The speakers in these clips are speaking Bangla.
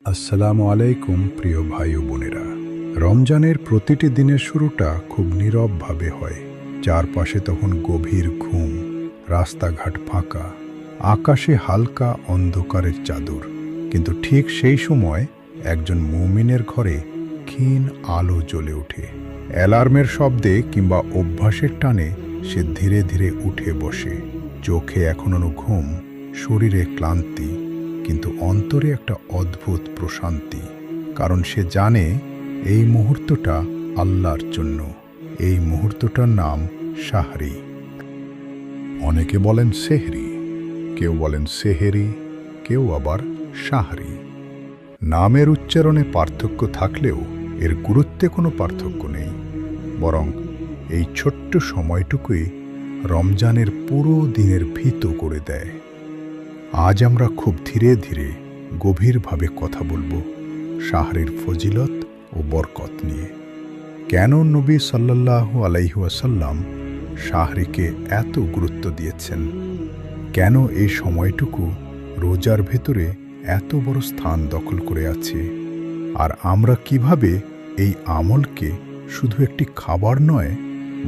আসসালামু আলাইকুম প্রিয় ভাই ও বোনেরা। রমজানের প্রতিটি দিনের শুরুটা খুব নীরবভাবে হয়। চারপাশে তখন গভীর ঘুম, রাস্তাঘাট ফাঁকা, আকাশে হালকা অন্ধকারের চাদর। কিন্তু ঠিক সেই সময় একজন মুমিনের ঘরে ক্ষীণ আলো জ্বলে ওঠে। অ্যালার্মের শব্দে কিংবা অভ্যাসের টানে সে ধীরে ধীরে উঠে বসে। চোখে এখনো ঘুম, শরীরে ক্লান্তি, কিন্তু অন্তরে একটা অদ্ভুত প্রশান্তি। কারণ সে জানে এই মুহূর্তটা আল্লাহর জন্য। এই মুহূর্তটার নাম শাহরি। অনেকে বলেন সেহরি, কেউ বলেন সেহেরি, কেউ আবার শাহরি। নামের উচ্চারণে পার্থক্য থাকলেও এর গুরুত্বে কোনো পার্থক্য নেই। বরং এই ছোট্ট সময়টুকুই রমজানের পুরো দিনের ভিত করে দেয়। আজ আমরা খুব ধীরে ধীরে গভীরভাবে কথা বলবো শাহরির ফজিলত ও বরকত নিয়ে। কেন নবী সাল্লাল্লাহু আলাইহি ওয়াসাল্লাম শাহরিকে এত গুরুত্ব দিয়েছেন? কেন এই সময়টুকু রোজার ভেতরে এত বড় স্থান দখল করে আছে? আর আমরা কিভাবে এই আমলকে শুধু একটি খাবার নয়,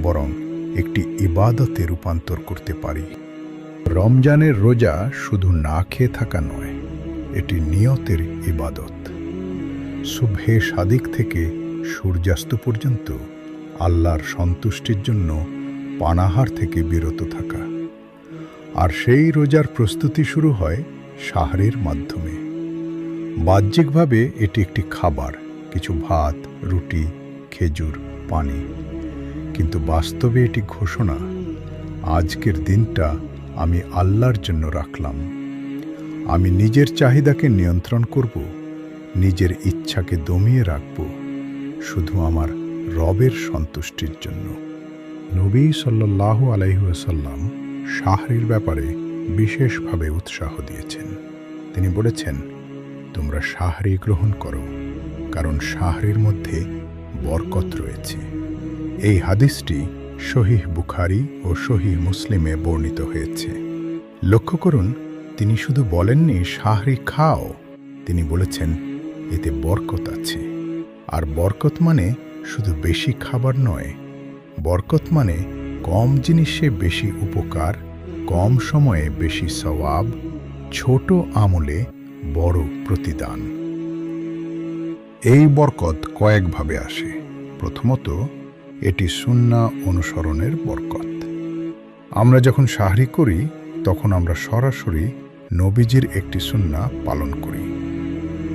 বরং একটি ইবাদতে রূপান্তর করতে পারি? রমজানের রোজা শুধু না খেয়ে থাকা নয়, এটি নিয়তের ইবাদত। সুবহে সাদিক থেকে সূর্যাস্ত পর্যন্ত আল্লাহর সন্তুষ্টির জন্য পানাহার থেকে বিরত থাকা। আর সেই রোজার প্রস্তুতি শুরু হয় শাহরির মাধ্যমে। বাহ্যিকভাবে এটি একটি খাবার, কিছু ভাত, রুটি, খেজুর, পানি। কিন্তু বাস্তবে এটি ঘোষণা, আজকের দিনটা আমি আল্লাহর জন্য রাখলাম। আমি নিজের চাহিদাকে নিয়ন্ত্রণ করব, নিজের ইচ্ছাকে দমিয়ে রাখব, শুধু আমার রবের সন্তুষ্টির জন্য। নবী সাল্লাল্লাহু আলাইহি ওয়াসাল্লাম শাহরির ব্যাপারে বিশেষভাবে উৎসাহ দিয়েছেন। তিনি বলেছেন, তোমরা শাহরি গ্রহণ করো, কারণ শাহরির মধ্যে বরকত রয়েছে। এই হাদিসটি সহিহ বুখারী ও সহিহ মুসলিমে বর্ণিত হয়েছে। লক্ষ্য করুন, তিনি শুধু বলেননি শাহরি খাও, তিনি বলেছেন এতে বরকত আছে। আর বরকত মানে শুধু বেশি খাবার নয়, বরকত মানে কম জিনিসে বেশি উপকার, কম সময়ে বেশি সওয়াব, ছোট আমলে বড় প্রতিদান। এই বরকত কয়েকভাবে আসে। প্রথমত, এটি সুন্নাহ অনুসরণের বরকত। আমরা যখন শাহরি করি, তখন আমরা সরাসরি নবীজির একটি সুন্নাহ পালন করি।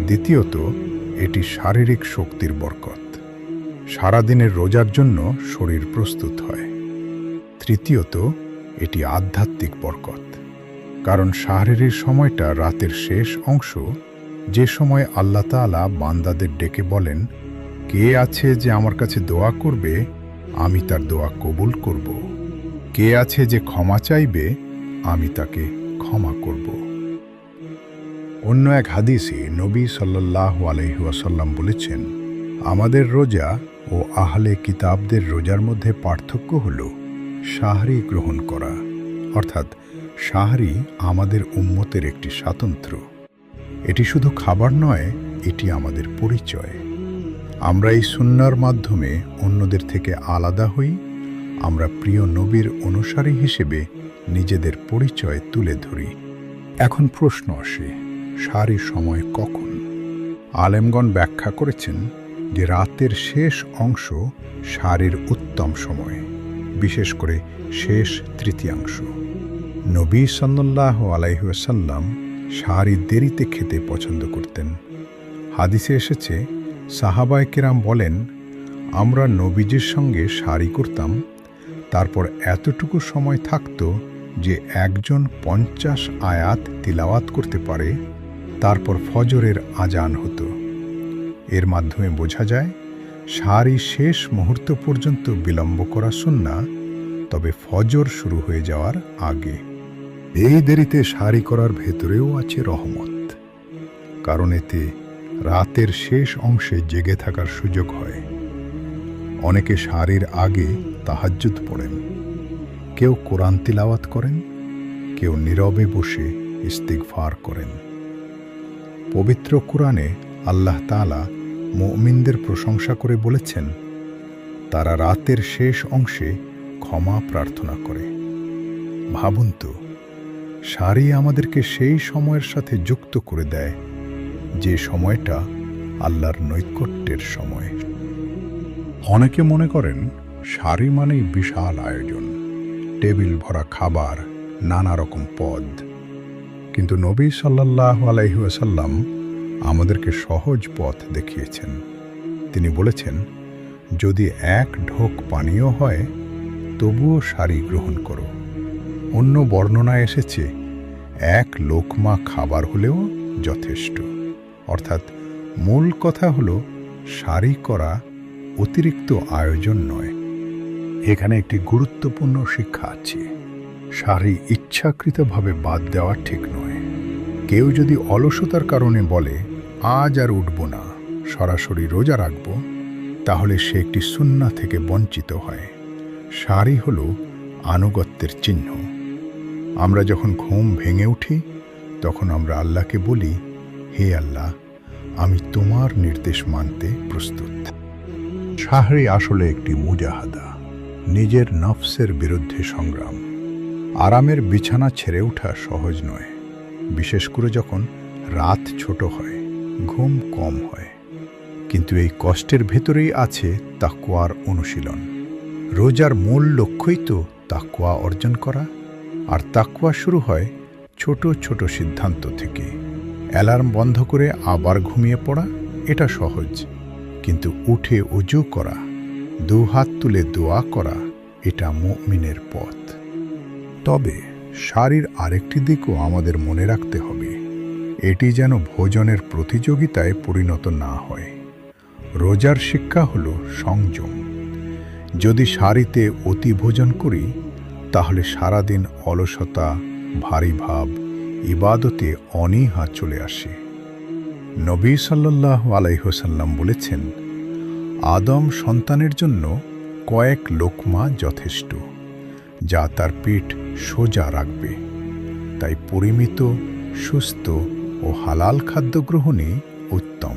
দ্বিতীয়ত, এটি শারীরিক শক্তির বরকত। সারাদিনের রোজার জন্য শরীর প্রস্তুত হয়। তৃতীয়ত, এটি আধ্যাত্মিক বরকত। কারণ শাহরির সময়টা রাতের শেষ অংশ, যে সময় আল্লাহ তাআলা বান্দাদের ডেকে বলেন, কে আছে যে আমার কাছে দোয়া করবে, আমি তার দোয়া কবুল করব। কে আছে যে ক্ষমা চাইবে, আমি তাকে ক্ষমা করব। অন্য এক হাদিসে নবী সাল্লাল্লাহু আলাইহি ওয়াসাল্লাম বলেছেন, আমাদের রোজা ও আহলে কিতাবদের রোজার মধ্যে পার্থক্য হল শাহরি গ্রহণ করা। অর্থাৎ শাহরি আমাদের উম্মতের একটি স্বাতন্ত্র্য। এটি শুধু খাবার নয়, এটি আমাদের পরিচয়। আমরা এই সুন্নাহর মাধ্যমে অন্যদের থেকে আলাদা হই। আমরা প্রিয় নবীর অনুসারী হিসেবে নিজেদের পরিচয় তুলে ধরি। এখন প্রশ্ন আসে, শাহরির সময় কখন? আলেমগণ ব্যাখ্যা করেছেন যে রাতের শেষ অংশ শাহরির উত্তম সময়, বিশেষ করে শেষ তৃতীয়াংশ। নবী সাল্লাল্লাহু আলাইহি ওয়াসাল্লাম শাহরি দেরিতে খেতে পছন্দ করতেন। হাদিসে এসেছে, সাহাবায়ে কেরাম বলেন, আমরা নবীজির সঙ্গে শাহরি করতাম, তারপর এতটুকু সময় থাকত যে একজন 50 আয়াত তিলাওয়াত করতে পারে, তারপর ফজরের আজান হতো। এর মাধ্যমে বোঝা যায় শাহরি শেষ মুহূর্ত পর্যন্ত বিলম্ব করা সুন্নাহ, তবে ফজর শুরু হয়ে যাওয়ার আগে। এই দেরিতে শাহরি করার ভেতরেও আছে রহমত। কারণ এতে রাতের শেষ অংশে জেগে থাকার সুযোগ হয়। অনেকে শাহরির আগে তাহাজ্জুদ পড়েন, কেউ কোরআন তিলাওয়াত করেন, কেউ নীরবে বসে ইস্তিগফার করেন। পবিত্র কুরআনে আল্লাহ তাআলা মুমিনদের প্রশংসা করে বলেছেন, তারা রাতের শেষ অংশে ক্ষমা প্রার্থনা করে। ভাবুন তো, সারি আমাদেরকে সেই সময়ের সাথে যুক্ত করে দেয় যে সময়টা আল্লাহর নৈকট্যের সময়। অনেকে মনে করেন সারি মানেই বিশাল আয়োজন, টেবিল ভরা খাবার, নানা রকম পদ। কিন্তু নবী সাল্লাল্লাহু আলাইহি ওয়াসাল্লাম আমাদেরকে সহজ পথ দেখিয়েছেন। তিনি বলেছেন, যদি এক ঢোক পানীয় হয় তবুও সারি গ্রহণ করো। অন্য বর্ণনায় এসেছে, এক লোকমা খাবার হলেও যথেষ্ট। অর্থাৎ মূল কথা হলো সারি করা অতিরিক্ত আয়োজন নয়। এখানে একটি গুরুত্বপূর্ণ শিক্ষা আছে। সারি ইচ্ছাকৃতভাবে বাদ দেওয়া ঠিক নয়। কেউ যদি অলসতার কারণে বলে, আজ আর উঠব না, সরাসরি রোজা রাখব, তাহলে সে একটি সুন্নাহ থেকে বঞ্চিত হয়। সারি হল আনুগত্যের চিহ্ন। আমরা যখন ঘুম ভেঙে উঠি তখন আমরা আল্লাহকে বলি, হে আল্লাহ, আমি তোমার নির্দেশ মানতে প্রস্তুত। সাহরি আসলে একটি মুজাহাদা, নিজের নফসের বিরুদ্ধে সংগ্রাম। আরামের বিছানা ছেড়ে ওঠা সহজ নয়, বিশেষ করে যখন রাত ছোট হয়, ঘুম কম হয়। কিন্তু এই কষ্টের ভেতরেই আছে তাকওয়ার অনুশীলন। রোজার মূল লক্ষ্যই তো তাকওয়া অর্জন করা, আর তাকওয়া শুরু হয় ছোট ছোট সিদ্ধান্ত থেকে। অ্যালার্ম বন্ধ করে আবার ঘুমিয়ে পড়া, এটা সহজ। কিন্তু উঠে ওযু করা, দুহাত তুলে দোয়া করা, এটা মুমিনের পথ। তবে সারির আরেকটি দিকও আমাদের মনে রাখতে হবে, এটি যেন ভোজনের প্রতিযোগিতায় পরিণত না হয়। রোজার শিক্ষা হল সংযম। যদি সারিতে অতি ভোজন করি তাহলে সারাদিন অলসতা, ভারী ভাব, ইবাদতে অনীহা চলে আসে। নবী সাল্লাল্লাহু আলাইহি ওয়াসাল্লাম বলেছেন, আদম সন্তানের জন্য কয়েক লোকমা যথেষ্ট, যা তার পেট সোজা রাখবে। তাই পরিমিত, সুস্থ ও হালাল খাদ্য গ্রহণই উত্তম।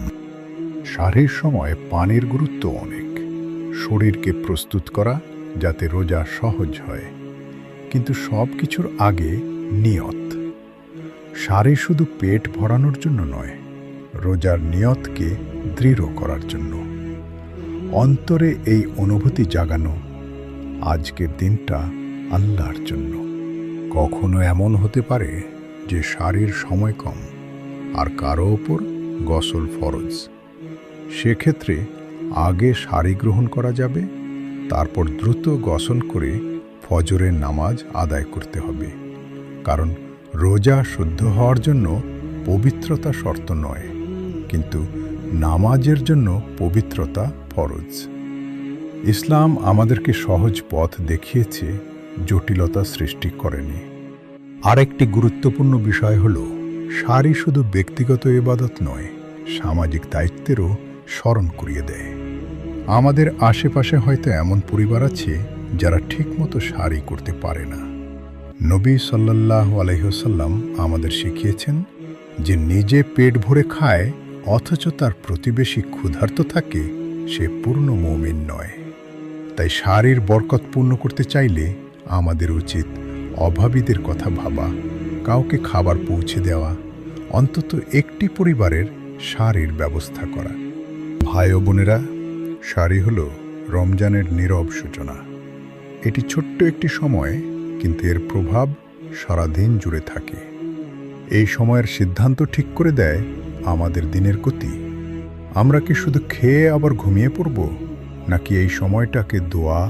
সারির সময় পানির গুরুত্ব অনেক। শরীরকে প্রস্তুত করা যাতে রোজা সহজ হয়। কিন্তু সব কিছুর আগে নিয়ত। সারি শুধু পেট ভরানোর জন্য নয়, রোজার নিয়তকে দৃঢ় করার জন্য। অন্তরে এই অনুভূতি জাগানো, আজকের দিনটা আল্লাহর জন্য। কখনো এমন হতে পারে যে সারির সময় কম, আর কারো ওপর গোসল ফরজ। সেক্ষেত্রে আগে সারি গ্রহণ করা যাবে, তারপর দ্রুত গোসল করে ফজরের নামাজ আদায় করতে হবে। কারণ রোজা শুদ্ধ হওয়ার জন্য পবিত্রতা শর্ত নয়, কিন্তু নামাজের জন্য পবিত্রতা ফরজ। ইসলাম আমাদেরকে সহজ পথ দেখিয়েছে, জটিলতা সৃষ্টি করেনি। আরেকটি গুরুত্বপূর্ণ বিষয় হল, সারি শুধু ব্যক্তিগত ইবাদত নয়, সামাজিক দায়িত্বেরও স্মরণ করিয়ে দেয়। আমাদের আশেপাশে হয়তো এমন পরিবার আছে যারা ঠিকমতো সারি করতে পারে না। নবী সাল্লাল্লাহু আলাইহি ওয়াসাল্লাম আমাদের শিখিয়েছেন যে নিজে পেট ভরে খায় অথচ তার প্রতিবেশী ক্ষুধার্ত থাকে, সে পূর্ণ মুমিন নয়। তাই সারির বরকত পূর্ণ করতে চাইলে আমাদের উচিত অভাবীদের কথা ভাবা, কাউকে খাবার পৌঁছে দেওয়া, অন্তত একটি পরিবারের সারির ব্যবস্থা করা। ভাই ও বোনেরা, সারি হল রমজানের নীরব সূচনা। এটি ছোট্ট একটি সময়, কিন্তু এর প্রভাব সারাদিন জুড়ে থাকে। এই সময়ের সিদ্ধান্ত ঠিক করে দেয় আমাদের দিনের গতি। আমরা কি শুধু খেয়ে আবার ঘুমিয়ে পড়ব, নাকি এই সময়টাকে দোয়া,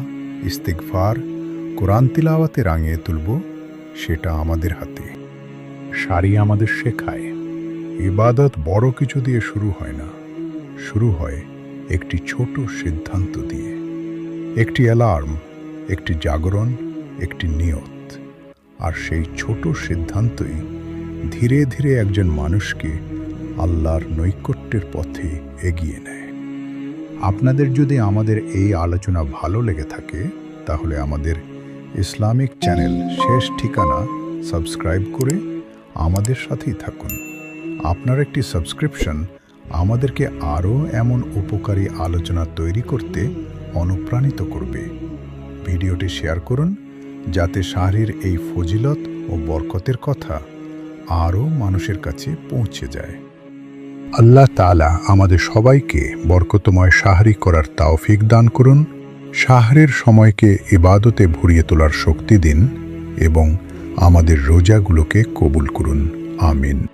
ইস্তিগফার, কোরআন তিলাওয়াতে রাঙিয়ে তুলব, সেটা আমাদের হাতে। সারি আমাদের শেখায়, ইবাদত বড় কিছু দিয়ে শুরু হয় না, শুরু হয় একটি ছোট সিদ্ধান্ত দিয়ে। একটি অ্যালার্ম, একটি জাগরণ, একটি নিয়ত। আর সেই ছোট সিদ্ধান্তই ধীরে ধীরে একজন মানুষকে আল্লাহর নৈকট্যের পথে এগিয়ে নেয়। আপনাদের যদি আমাদের এই আলোচনা ভালো লেগে থাকে তাহলে আমাদের ইসলামিক চ্যানেল শেষ ঠিকানা সাবস্ক্রাইব করে আমাদের সাথেই থাকুন। আপনার একটি সাবস্ক্রিপশন আমাদেরকে আরও এমন উপকারী আলোচনা তৈরি করতে অনুপ্রাণিত করবে। ভিডিওটি শেয়ার করুন যাতে শাহরির এই ফজিলত ও বরকতের কথা আরও মানুষের কাছে পৌঁছে যায়। আল্লাহ তাআলা আমাদের সবাইকে বরকতময় শাহরি করার তাওফিক দান করুন। শাহরির সময়কে ইবাদতে ভরিয়ে তোলার শক্তি দিন এবং আমাদের রোজাগুলোকে কবুল করুন। আমিন।